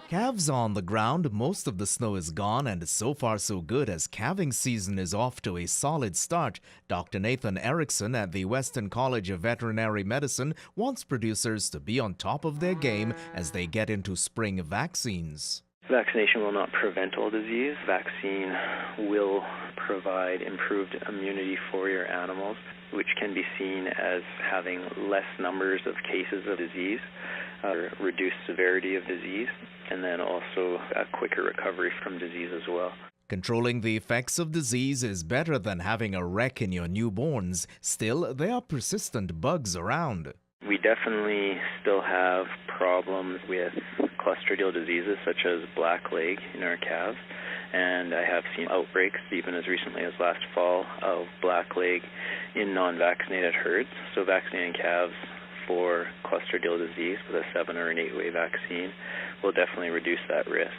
Calves are on the ground, most of the snow is gone, and so far so good as calving season is off to a solid start. Dr. Nathan Erickson at the Western College of Veterinary Medicine wants producers to be on top of their game as they get into spring vaccines. Vaccination will not prevent all disease. Vaccine will provide improved immunity for your animals, which can be seen as having less numbers of cases of disease, reduced severity of disease, and then also a quicker recovery from disease as well. Controlling the effects of disease is better than having a wreck in your newborns. Still, there are persistent bugs around. We definitely still have problems with clostridial diseases such as blackleg in our calves, and I have seen outbreaks even as recently as last fall of blackleg in non-vaccinated herds. So vaccinating calves for clostridial disease with a 7 or an 8-way vaccine will definitely reduce that risk.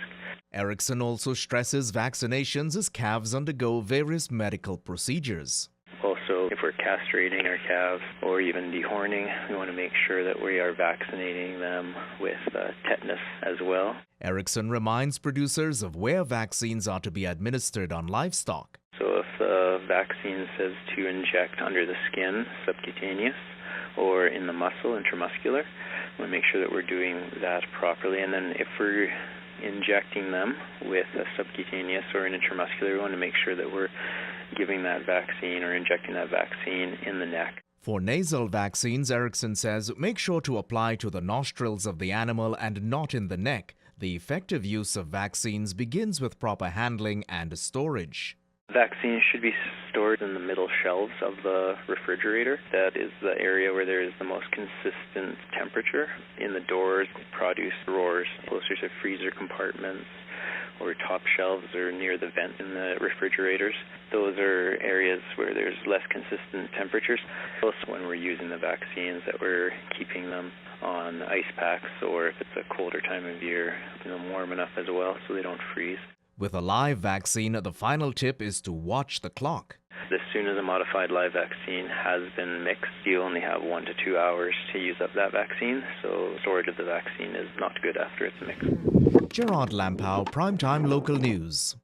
Erickson also stresses vaccinations as calves undergo various medical procedures. Also, if we're castrating our calves or even dehorning, we want to make sure that we are vaccinating them with tetanus as well. Erickson reminds producers of where vaccines are to be administered on livestock. So if the vaccine says to inject under the skin, subcutaneous, or in the muscle, intramuscular, we want to make sure that we're doing that properly. And then if we're injecting them with a subcutaneous or an intramuscular, we want to make sure that we're giving that vaccine or injecting that vaccine in the neck. For nasal vaccines, Erickson says, make sure to apply to the nostrils of the animal and not in the neck. The effective use of vaccines begins with proper handling and storage. Vaccines should be stored in the middle shelves of the refrigerator. That is the area where there is the most consistent temperature. In the doors, produce drawers, closer to freezer compartments, or top shelves or near the vent in the refrigerators. Those are areas where there's less consistent temperatures. Also, when we're using the vaccines, that we're keeping them on ice packs, or if it's a colder time of year, warm enough as well so they don't freeze. With a live vaccine, the final tip is to watch the clock. As soon as a modified live vaccine has been mixed, you only have 1 to 2 hours to use up that vaccine, so storage of the vaccine is not good after it's mixed. Gerard Lampow, Primetime Local News.